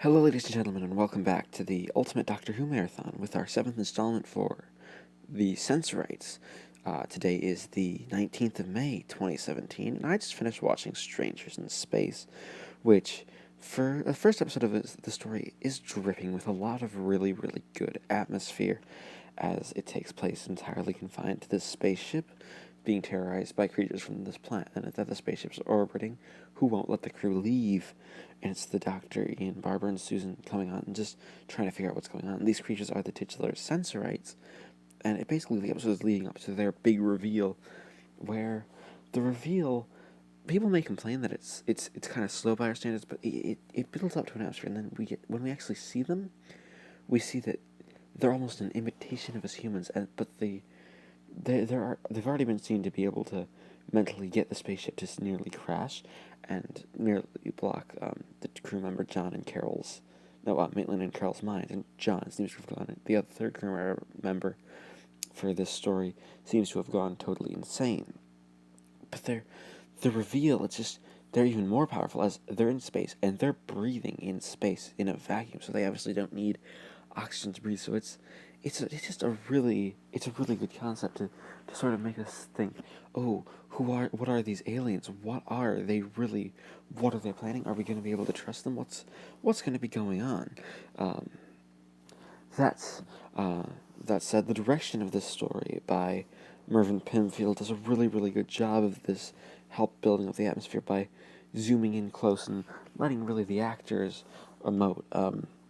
Hello, ladies and gentlemen, and welcome back to the Ultimate Doctor Who Marathon with our 7th installment for the Sensorites. Today is the 19th of May, 2017, and I just finished watching Strangers in Space, which, for the first episode of the story, is dripping with a lot of really, really good atmosphere, as it takes place entirely confined to this spaceship being terrorized by creatures from this planet that the spaceship's orbiting, who won't let the crew leave. And it's the Doctor, Ian, Barbara, and Susan coming on and just trying to figure out what's going on. These creatures are the titular Sensorites, and the episode is leading up to their big reveal, where the reveal, people may complain that it's kind of slow by our standards, but it builds up to an atmosphere, and then when we actually see them, we see that they're almost an imitation of us humans, but they've already been seen to be able to mentally get the spaceship to nearly crash and nearly block the crew member Maitland and Carol's mind. And John seems to have gone, the other third crew member for this story seems to have gone totally insane. But the reveal, it's just, they're even more powerful as they're in space and they're breathing in space in a vacuum, so they obviously don't need oxygen to breathe. So it's just a really good concept to sort of make us think, oh, what are these aliens? What are they really? What are they planning? Are we going to be able to trust them? What's going to be going on? That's that said, the direction of this story by Mervyn Penfield does a really, really good job of this help building of the atmosphere by zooming in close and letting really the actors emote.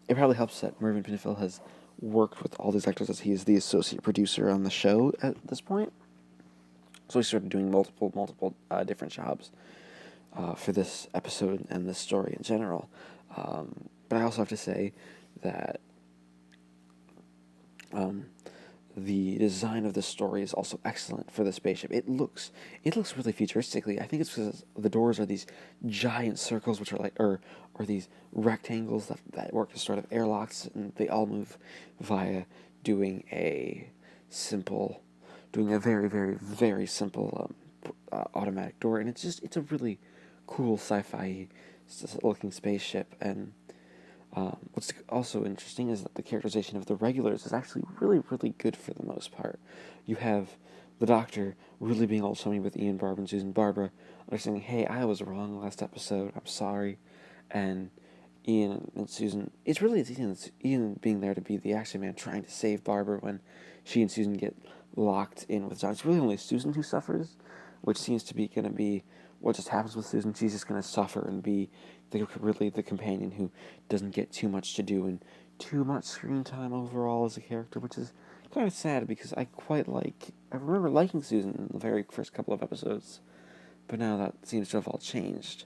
It probably helps that Mervyn Penfield has worked with all these actors as he is the associate producer on the show at this point. So he's sort of doing multiple different jobs for this episode and this story in general. But I also have to say that the design of the story is also excellent for the spaceship. It looks really futuristically. I think it's because the doors are these giant circles, which are like, or these rectangles that work as sort of airlocks, and they all move via doing a very, very, very simple automatic door, and it's a really cool sci-fi looking spaceship. And what's also interesting is that the characterization of the regulars is actually really, really good for the most part. You have the Doctor really being all chummy with Ian, Barbara, and Susan. Barbara understanding, hey, I was wrong last episode, I'm sorry. And Ian and Susan, it's Ian being there to be the action man, trying to save Barbara when she and Susan get locked in with John. It's really only Susan who suffers, which seems to be going to be what just happens with Susan. She's just going to suffer and be the companion who doesn't get too much to do and too much screen time overall as a character, which is kind of sad because I remember liking Susan in the very first couple of episodes, but now that seems to have all changed.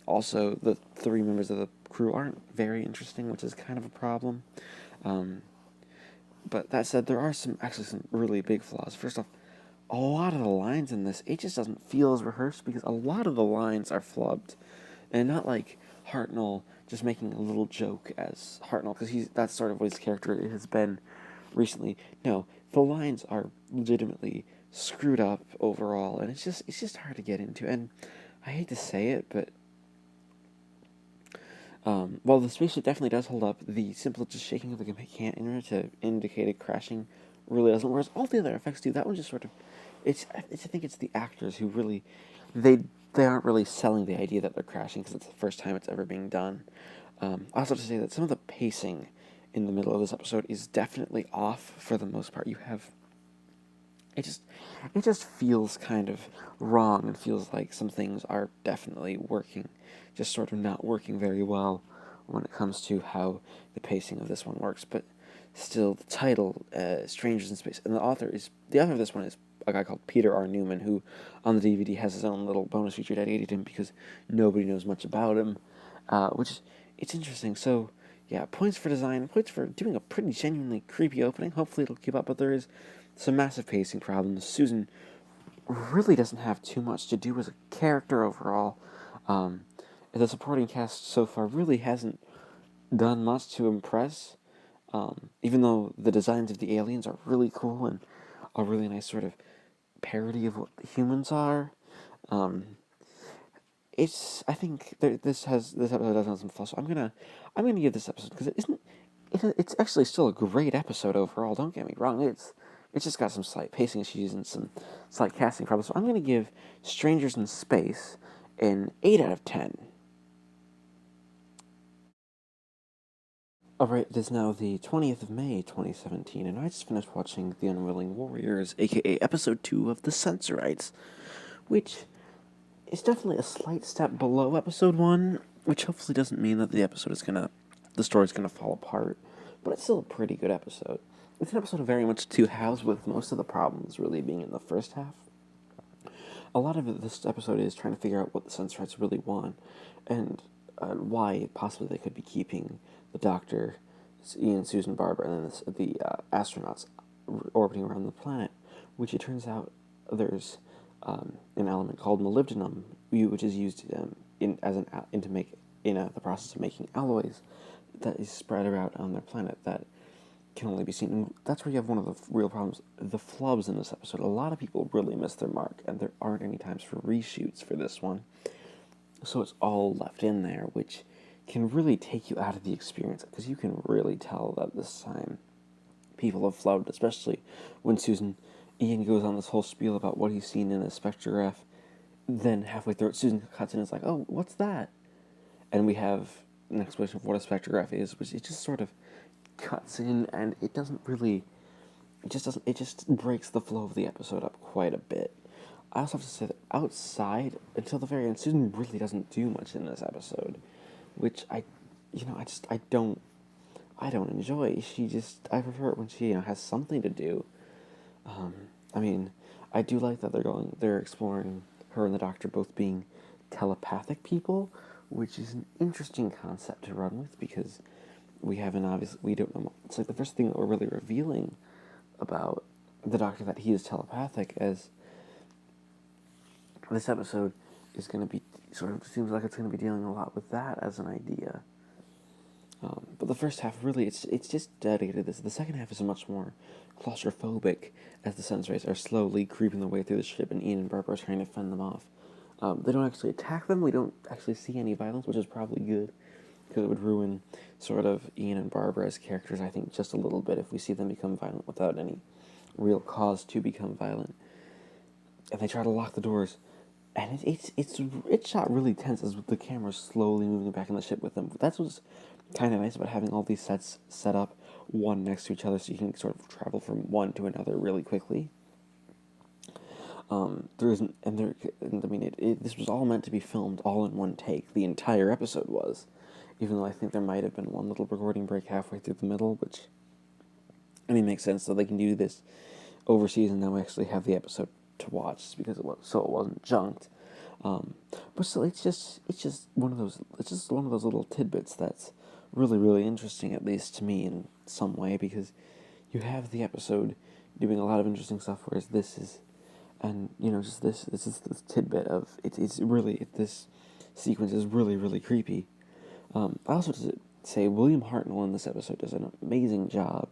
Also, the three members of the crew aren't very interesting, which is kind of a problem. But that said, there are some really big flaws. First off, a lot of the lines in this, it just doesn't feel as rehearsed because a lot of the lines are flubbed. And not like Hartnell just making a little joke as Hartnell, because that's sort of what his character has been recently. No, the lines are legitimately screwed up overall, and it's just hard to get into. And I hate to say it, but while the spaceship definitely does hold up, the simple just shaking of the can to indicate a crashing really doesn't. Whereas all the other effects do. That one just sort of, I think it's the actors who really, they aren't really selling the idea that they're crashing because it's the first time it's ever being done. I also have to say that some of the pacing in the middle of this episode is definitely off for the most part. You have, it just feels kind of wrong and feels like some things are definitely working, just sort of not working very well when it comes to how the pacing of this one works. But still, the title, Strangers in Space, and the author of this one is a guy called Peter R. Newman, who on the DVD has his own little bonus feature dedicated to him because nobody knows much about him, which it's interesting. So yeah, points for design, points for doing a pretty genuinely creepy opening. Hopefully it'll keep up, but there is some massive pacing problems. Susan really doesn't have too much to do as a character overall. The supporting cast so far really hasn't done much to impress, even though the designs of the aliens are really cool and a really nice sort of parody of what the humans are. I think this episode does have some flaws. So I'm gonna give this episode because it's actually still a great episode overall. Don't get me wrong. It's just got some slight pacing issues and some slight casting problems. So I'm gonna give Strangers in Space an 8 out of 10. Alright, it is now the 20th of May, 2017, and I just finished watching The Unwilling Warriors, aka Episode 2 of The Sensorites, which is definitely a slight step below Episode 1, which hopefully doesn't mean that the story's gonna fall apart, but it's still a pretty good episode. It's an episode of very much two halves, with most of the problems really being in the first half. A lot of this episode is trying to figure out what the Sensorites really want, and why possibly they could be keeping the Doctor, Ian, Susan, Barbara, and then the astronauts orbiting around the planet, which it turns out there's an element called molybdenum, which is used in the process of making alloys that is spread around on their planet that can only be seen. And that's where you have one of the real problems. The flubs in this episode. A lot of people really miss their mark, and there aren't any times for reshoots for this one. So it's all left in there, which can really take you out of the experience, because you can really tell that this time people have flubbed, especially when Ian goes on this whole spiel about what he's seen in a spectrograph. Then halfway through it, Susan cuts in and is like, "Oh, what's that?" And we have an explanation of what a spectrograph is, which it just sort of cuts in, and it doesn't really, it just breaks the flow of the episode up quite a bit. I also have to say that outside, until the very end, Susan really doesn't do much in this episode, which I don't enjoy. I prefer it when she, has something to do. I mean, I do like that they're exploring her and the Doctor both being telepathic people, which is an interesting concept to run with, because we don't know. It's like the first thing that we're really revealing about the Doctor, that he is telepathic, as this episode is going to be seems like it's going to be dealing a lot with that as an idea. But the first half, really, it's just dedicated to this. The second half is much more claustrophobic, as the Sensorites are slowly creeping their way through the ship, and Ian and Barbara are trying to fend them off. They don't actually attack them. We don't actually see any violence, which is probably good, because it would ruin sort of Ian and Barbara as characters, I think, just a little bit if we see them become violent without any real cause to become violent. And they try to lock the doors, and it's shot really tense as the camera's slowly moving back in the ship with them. That's what's kind of nice about having all these sets set up one next to each other, so you can sort of travel from one to another really quickly. This was all meant to be filmed all in one take. The entire episode was, even though I think there might have been one little recording break halfway through the middle, which, makes sense, so they can do this overseas, and now we actually have the episode to watch, because it wasn't junked. But still, it's just one of those little tidbits that's really, really interesting, at least to me in some way, because you have the episode doing a lot of interesting stuff, whereas this is, and this tidbit of this sequence is really, really creepy. I also have to say William Hartnell in this episode does an amazing job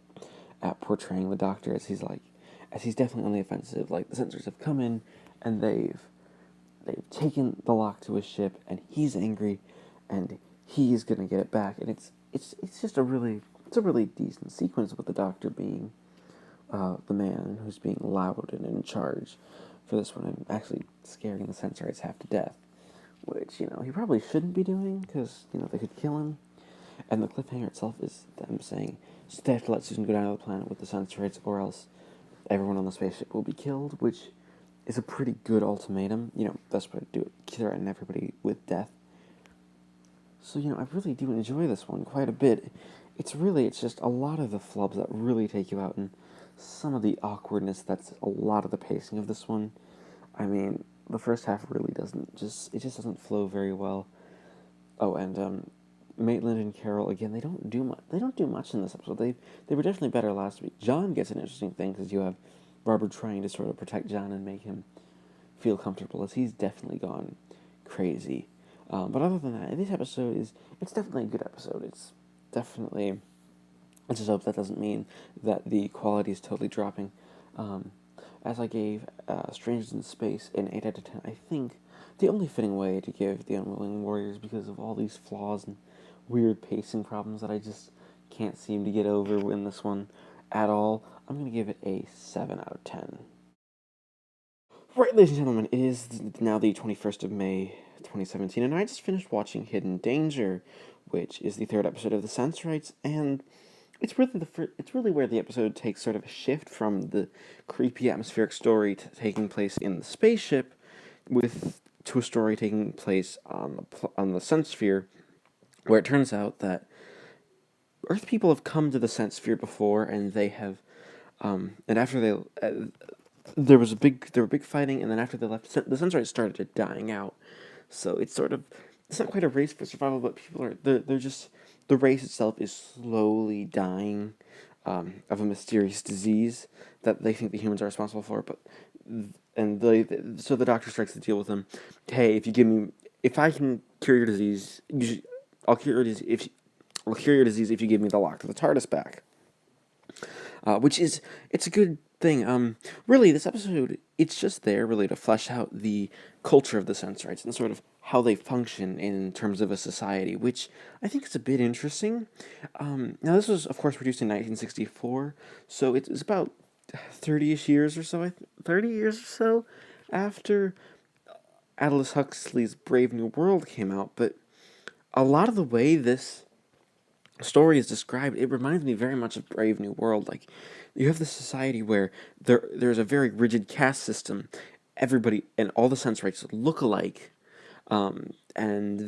at portraying the Doctor as he's definitely on the offensive. Like, the Sensors have come in and they've taken the lock to his ship, and he's angry, and he's gonna get it back. And it's just a really decent sequence with the Doctor being the man who's being loud and in charge for this one, and actually scaring the Sensorites half to death, which he probably shouldn't be doing, because they could kill him. And the cliffhanger itself is them saying, so they have to let Susan go down to the planet with the Sensorites, or else everyone on the spaceship will be killed, which is a pretty good ultimatum. Best way to do it, threaten everybody with death. So, I really do enjoy this one quite a bit. It's just a lot of the flubs that really take you out, and some of the awkwardness that's a lot of the pacing of this one. I mean, the first half really doesn't flow very well. Oh, and Maitland and Carol, again, they don't do much in this episode. They were definitely better last week. John gets an interesting thing, because you have Barbara trying to sort of protect John and make him feel comfortable, as he's definitely gone crazy. But other than that, this episode it's definitely a good episode. I just hope that doesn't mean that the quality is totally dropping. As I gave Strangers in Space an 8 out of 10, I think the only fitting way to give The Unwilling Warriors because of all these flaws and weird pacing problems that I just can't seem to get over in this one at all. I'm going to give it a 7 out of 10. Right, ladies and gentlemen, it is now the 21st of May, 2017, and I just finished watching Hidden Danger, which is the third episode of the Sensorites, and it's really where the episode takes sort of a shift from the creepy atmospheric story taking place in the spaceship to a story taking place on the Sense Sphere, where it turns out that Earth people have come to the Sense Sphere before, and they have, and after there were big fighting, and then after they left, the Sensorites started dying out. So it's not quite a race for survival, but they're just, the race itself is slowly dying of a mysterious disease that they think the humans are responsible for. So the doctor strikes the deal with them. Hey, if I can cure your disease, I'll cure your disease if you give me the lock to the TARDIS back. It's a good thing. Really, this episode, it's just there really to flesh out the culture of the Sensorites and sort of how they function in terms of a society, which I think is a bit interesting. Now, this was, of course, produced in 1964, so it's about 30-ish years or so, 30 years or so after Aldous Huxley's Brave New World came out, but a lot of the way this story is described, it reminds me very much of Brave New World. Like, you have this society where there's a very rigid caste system. Everybody and all the Sensorites look alike, and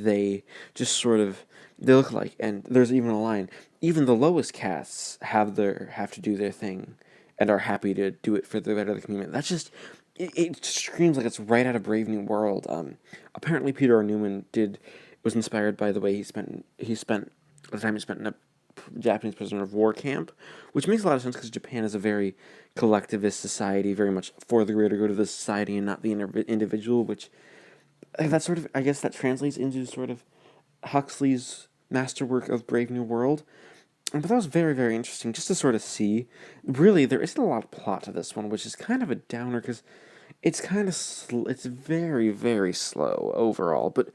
they just they look alike. And there's even a line: even the lowest castes have to do their thing, and are happy to do it for the better of the community. That's just it screams like it's right out of Brave New World. Apparently Peter R. Newman was inspired by the way he spent the time he spent in a Japanese prisoner of war camp, which makes a lot of sense because Japan is a very collectivist society, very much for the greater good of the society and not the individual, which I guess that translates into sort of Huxley's masterwork of Brave New World. But that was very, very interesting just to sort of see. Really, there isn't a lot of plot to this one, which is kind of a downer because it's kind of it's very, very slow overall, but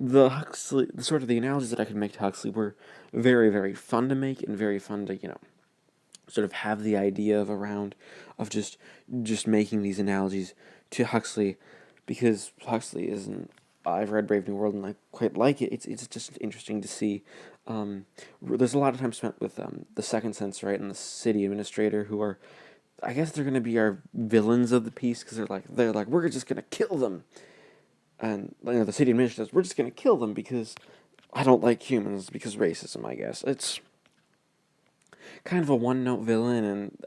the sort of the analogies that I could make to Huxley were very, very fun to make and very fun to, sort of have the idea of just making these analogies to Huxley, because Huxley isn't. I've read Brave New World and I quite like it. It's just interesting to see. There's a lot of time spent with the second Sensorite and the city administrator, who are, I guess they're going to be our villains of the piece, because they're like we're just going to kill them. And the city administrator says, we're just going to kill them because I don't like humans, because racism, I guess. It's kind of a one-note villain, and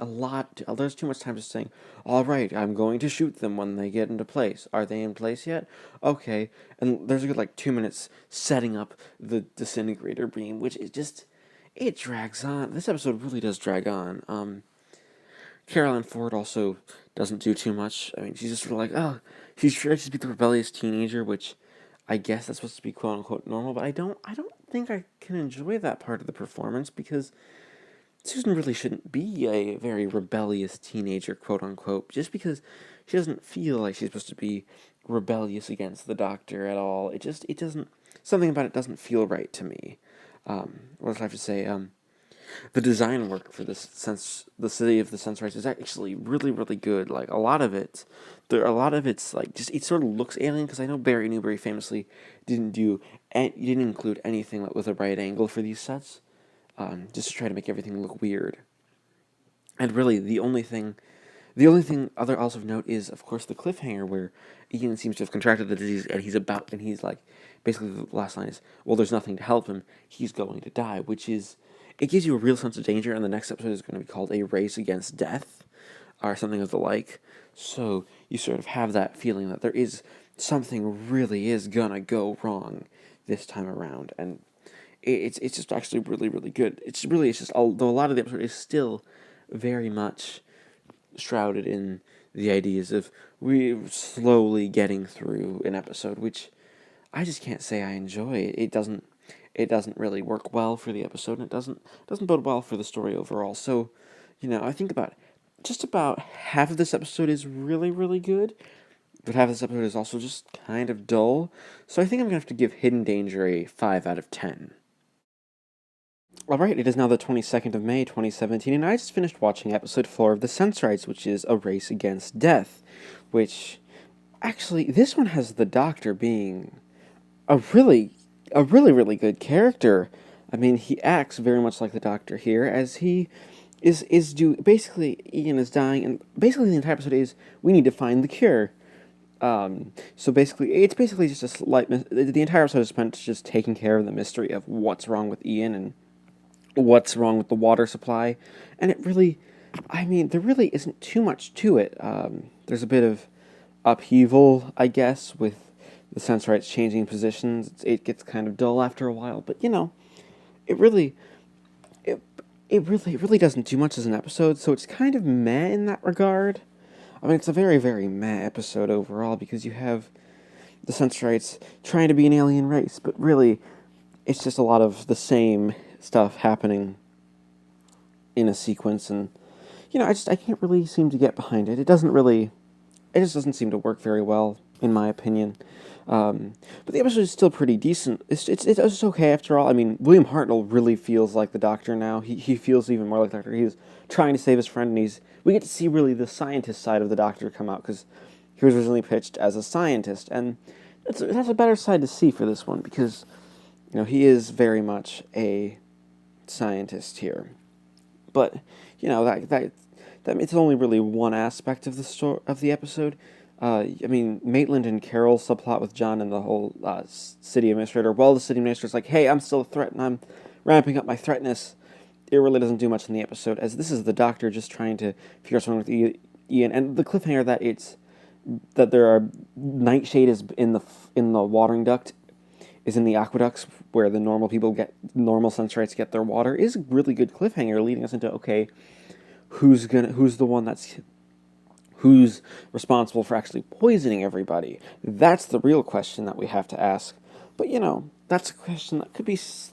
there's too much time just saying, all right, I'm going to shoot them when they get into place. Are they in place yet? Okay. And there's a good, 2 minutes setting up the disintegrator beam, which it drags on. This episode really does drag on. Caroline Ford also doesn't do too much. I mean, she's just sort of she's tries to be the rebellious teenager, which I guess that's supposed to be quote unquote normal, but I don't think I can enjoy that part of the performance, because Susan really shouldn't be a very rebellious teenager, quote unquote, just because she doesn't feel like she's supposed to be rebellious against the Doctor at all. It doesn't, something about it doesn't feel right to me. What do I have to say? The design work for the city of the Sensorites is actually really, really good. Like, a lot of it's it sort of looks alien, because I know Barry Newbury famously didn't include anything with a right angle for these sets, just to try to make everything look weird. And really, the only thing also of note is, of course, the cliffhanger where Ian seems to have contracted the disease, and he's like, basically the last line is, well, there's nothing to help him, he's going to die, which is, it gives you a real sense of danger, and the next episode is going to be called A Race Against Death, or something of the like. So you sort of have that feeling that there is something really is gonna go wrong this time around, and it's just actually really, really good. It's just, although a lot of the episode is still very much shrouded in the ideas of we slowly getting through an episode, which I just can't say I enjoy. It doesn't really work well for the episode, and it doesn't bode well for the story overall. So, I think just about half of this episode is really, really good. but half this episode is also just kind of dull, so I think I'm going to have to give Hidden Danger a 5 out of 10. Alright, it is now the 22nd of May, 2017, and I just finished watching episode 4 of the Sensorites, which is A Race Against Death, which, actually, this one has the Doctor being a really good character. I mean, he acts very much like the Doctor here, as he basically, Ian is dying, and basically the entire episode is, we need to find the cure. So basically, it's basically just a slight, the entire episode is spent just taking care of the mystery of what's wrong with Ian and what's wrong with the water supply, and it really, I mean, there really isn't too much to it. There's a bit of upheaval, I guess, with the Sensorites changing positions. It gets kind of dull after a while, but it really, it really doesn't do much as an episode, so it's kind of meh in that regard. I mean, it's a very, very meh episode overall, because you have the Sensorites trying to be an alien race, but really, it's just a lot of the same stuff happening in a sequence, and, I can't really seem to get behind it. It just doesn't seem to work very well, in my opinion. But the episode is still pretty decent. It's okay after all. I mean, William Hartnell really feels like the Doctor now. He feels even more like the Doctor. He's trying to save his friend, and we get to see really the scientist side of the Doctor come out, because he was originally pitched as a scientist, and that's a better side to see for this one, because he is very much a scientist here. But that it's only really one aspect of the episode. I mean, Maitland and Carol's subplot with John and the whole city administrator. Well, the city administrator's like, hey, I'm still a threat, and I'm ramping up my threatness. It really doesn't do much in the episode, as this is the Doctor just trying to figure out something with Ian, and the cliffhanger that there are nightshade is in the watering duct, is in the aqueducts where the normal Sensorites get their water, is a really good cliffhanger, leading us into, okay, who's responsible for actually poisoning everybody? That's the real question that we have to ask. But, that's a question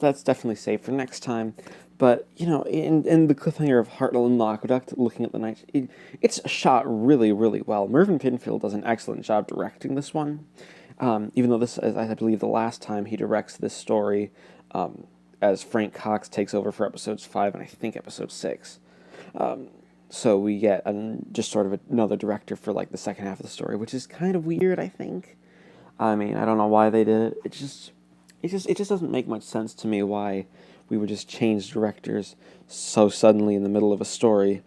that's definitely saved for next time. But, in the cliffhanger of Hartnell and the aqueduct, looking at the night, it's shot really, really well. Mervyn Pinfield does an excellent job directing this one. Even though this is, I believe, the last time he directs this story, as Frank Cox takes over for episodes 5 and I think episode 6. So we get just sort of another director for like the second half of the story, which is kind of weird, I think. I mean, I don't know why they did it. It just doesn't make much sense to me why we would just change directors so suddenly in the middle of a story.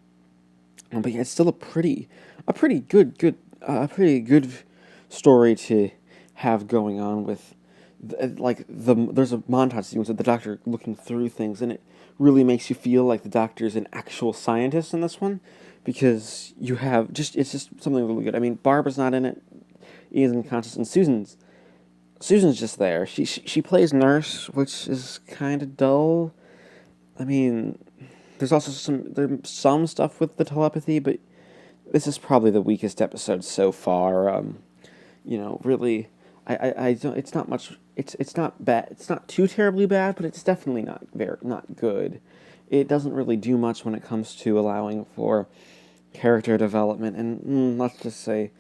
But yeah, it's still a pretty good story to have going on with, there's a montage sequence of the Doctor looking through things, and it really makes you feel like the Doctor's an actual scientist in this one, because it's just something really good. I mean, Barbara's not in it, Ian's unconscious, and Susan's just there. She plays nurse, which is kind of dull. I mean, there's also some stuff with the telepathy, but this is probably the weakest episode so far. Really, I don't. It's not much. It's not bad. It's not too terribly bad, but it's definitely not good. It doesn't really do much when it comes to allowing for character development, and let's just say,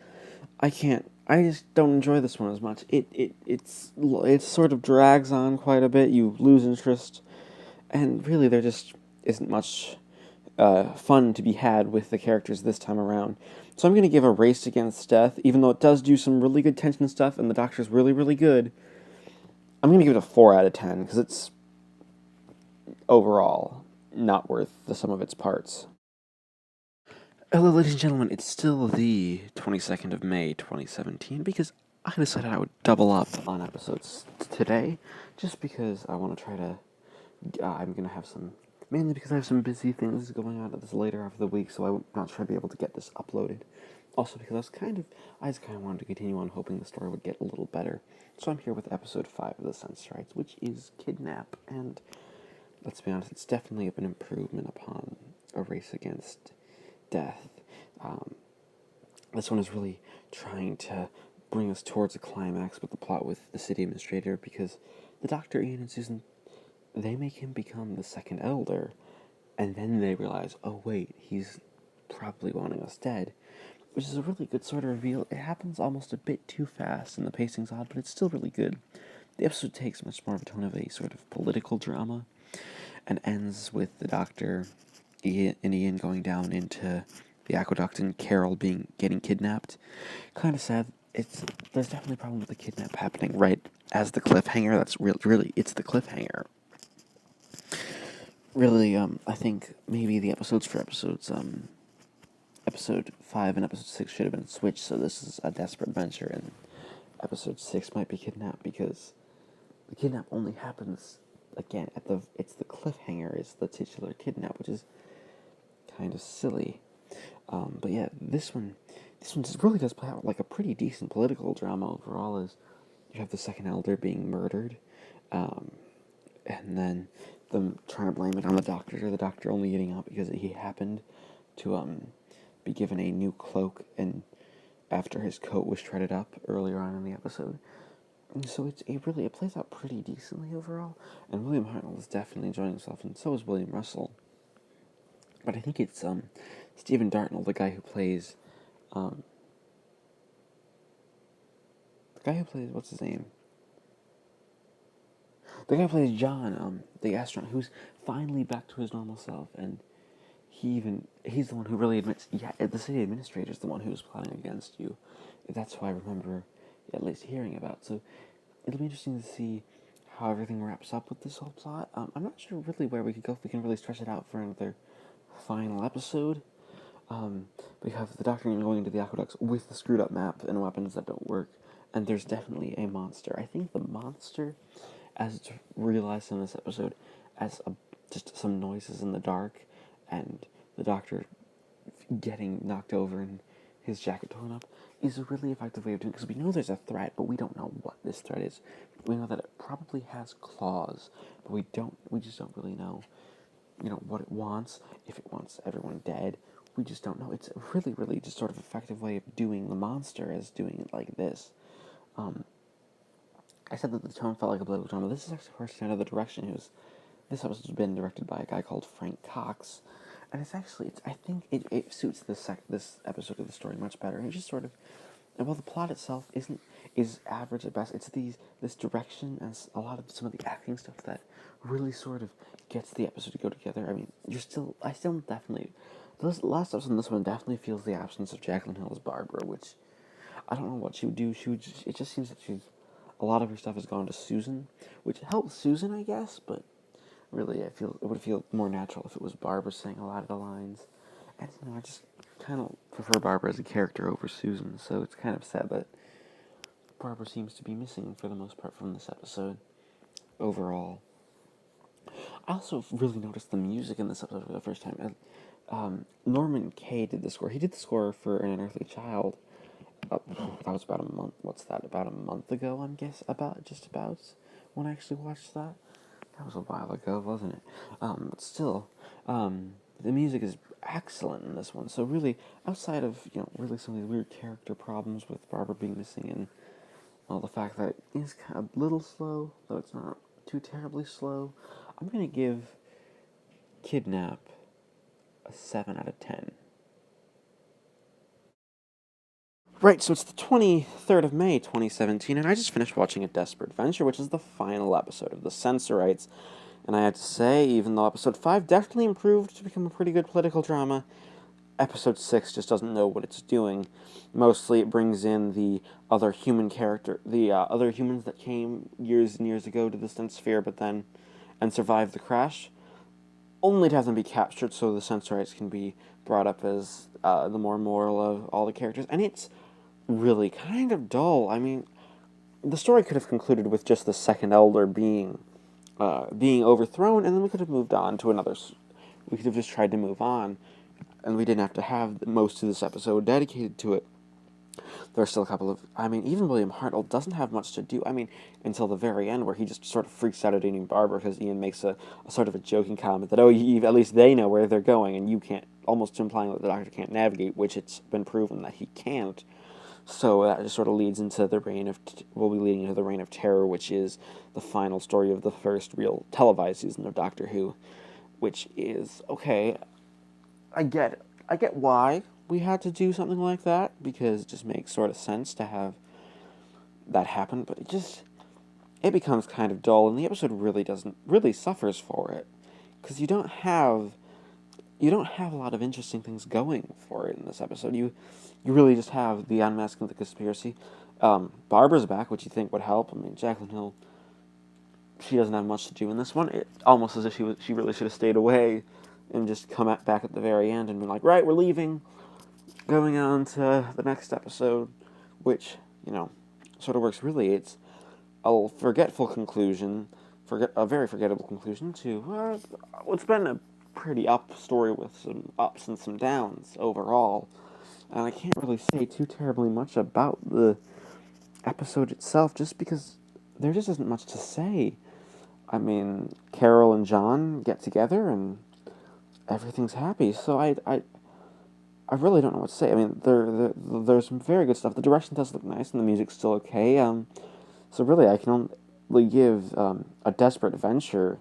I just don't enjoy this one as much. It sort of drags on quite a bit. You lose interest, and really there just isn't much fun to be had with the characters this time around. So I'm going to give A Race Against Death, even though it does do some really good tension stuff, and the Doctor's really, really good. I'm going to give it a 4 out of 10, because it's overall not worth the sum of its parts. Hello, ladies and gentlemen, it's still the 22nd of May, 2017, because I decided I would double up on episodes today, just because I want to try to, I'm going to have some, mainly because I have some busy things going on at this later half of the week, so I'm not sure I'd be able to get this uploaded. Also because I just kind of wanted to continue on hoping the story would get a little better. So I'm here with episode 5 of the Sensorites, which is Kidnap, and let's be honest, it's definitely an improvement upon A Race Against Death. This one is really trying to bring us towards a climax with the plot with the city administrator, because the Doctor, Ian, and Susan, they make him become the second elder, and then they realize, oh wait, he's probably wanting us dead. which is a really good sort of reveal. It happens almost a bit too fast, and the pacing's odd, but it's still really good. The episode takes much more of a tone of a sort of political drama, and ends with the Doctor and Ian going down into the aqueduct and Carol getting kidnapped. Kind of sad. There's definitely a problem with the kidnap happening right as the cliffhanger. That's really it's the cliffhanger. Really, I think maybe the episode 5 and episode 6 should have been switched. So this is a desperate venture, and episode 6 might be kidnapped because the kidnap only happens again it's the cliffhanger is the titular kidnap, which is kind of silly. But yeah, this one just really does play out like a pretty decent political drama overall. Is you have the second elder being murdered, and then them trying to blame it on the Doctor only getting out because he happened to be given a new cloak and after his coat was shredded up earlier on in the episode. And so it plays out pretty decently overall, and William Hartnell is definitely enjoying himself, and so is William Russell. But I think it's Stephen Dartnell, the guy who plays what's his name? The guy who plays John, the astronaut, who's finally back to his normal self, and he's the one who really admits, yeah, the city administrator's the one who was plotting against you. That's who I remember at least hearing about. So it'll be interesting to see how everything wraps up with this whole plot. I'm not sure really where we could go if we can really stretch it out for another final episode. We have the Doctor going into the aqueducts with the screwed up map and weapons that don't work, and there's definitely a monster. I think the monster, as it's realized in this episode, as just some noises in the dark, and the Doctor getting knocked over and his jacket torn up, is a really effective way of doing it, because we know there's a threat, but we don't know what this threat is. We know that it probably has claws, but we just don't really know, what it wants, if it wants everyone dead. We just don't know. It's a really, really just sort of effective way of doing the monster as doing it like this. I said that the tone felt like a political drama. This is actually partially under the direction. This episode's been directed by a guy called Frank Cox, and I think it suits this episode of the story much better. And it just sort of, and while the plot itself is average at best, it's this direction and a lot of some of the acting stuff that really sort of gets the episode to go together. I mean, I still definitely, the last episode in this one definitely feels the absence of Jacqueline Hill as Barbara, which I don't know what she would do. It just seems that a lot of her stuff has gone to Susan, which helps Susan, I guess, but really, it would feel more natural if it was Barbara saying a lot of the lines. And, I just kind of prefer Barbara as a character over Susan, so it's kind of sad that Barbara seems to be missing for the most part from this episode overall. I also really noticed the music in this episode for the first time. Norman Kay did the score. He did the score for An Unearthly Child. That was about a month. What's that? About a month ago, just about when I actually watched that. That was a while ago, wasn't it? But still, the music is excellent in this one. So really, outside of really some of these weird character problems with Barbara being missing, and the fact that it's kind of a little slow, though it's not too terribly slow, I'm gonna give Kidnap a 7 out of 10. Right, so it's the 23rd of May, 2017, and I just finished watching A Desperate Venture, which is the final episode of the Sensorites. And I have to say, even though episode 5 definitely improved to become a pretty good political drama, episode 6 just doesn't know what it's doing. Mostly it brings in the other humans that came years and years ago to the Sensphere, and survived the crash, only to have them be captured so the Sensorites can be brought up as the more moral of all the characters. And it's really kind of dull. I mean, the story could have concluded with just the second elder being overthrown, and then we could have moved on to another. We could have just tried to move on, and we didn't have to have most of this episode dedicated to it. There are still a couple of... I mean, even William Hartnell doesn't have much to do. I mean, until the very end, where he just sort of freaks out at eating Barbara because Ian makes a sort of a joking comment that, at least they know where they're going, and you can't, almost implying that the Doctor can't navigate, which it's been proven that he can't. So that just sort of leads into will be leading into the Reign of Terror, which is the final story of the first real televised season of Doctor Who, which is, okay, I get it. I get why we had to do something like that, because it just makes sort of sense to have that happen, but it becomes kind of dull, and the episode really suffers for it, because you don't have a lot of interesting things going for it in this episode. You really just have the unmasking the conspiracy. Barbara's back, which you think would help. I mean, Jacqueline Hill, she doesn't have much to do in this one. It almost as if she really should have stayed away and just back at the very end and been like, right, we're leaving, going on to the next episode, which, sort of works. Really, it's a forgetful conclusion, a very forgettable conclusion to what's been a pretty up story with some ups and some downs overall. And I can't really say too terribly much about the episode itself, just because there just isn't much to say. I mean, Carol and John get together and everything's happy. So I really don't know what to say. I mean, there's some very good stuff. The direction does look nice, and the music's still okay. So really, I can only give A Desperate Venture.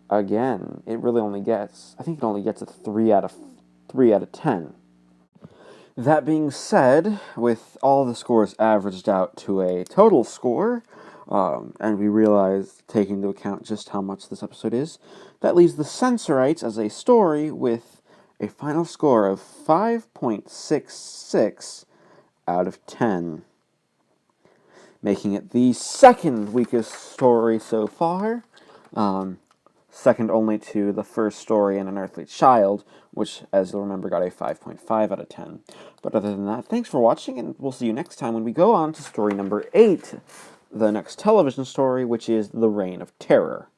Again, it really only gets. I think it only gets a 3 out of 10. That being said, with all the scores averaged out to a total score, and we realize, taking into account just how much this episode is, that leaves the Sensorites as a story with a final score of 5.66 out of 10, making it the second weakest story so far, second only to the first story, An Unearthly Child, which, as you'll remember, got a 5.5 out of 10. But other than that, thanks for watching, and we'll see you next time when we go on to story number 8, the next television story, which is The Reign of Terror.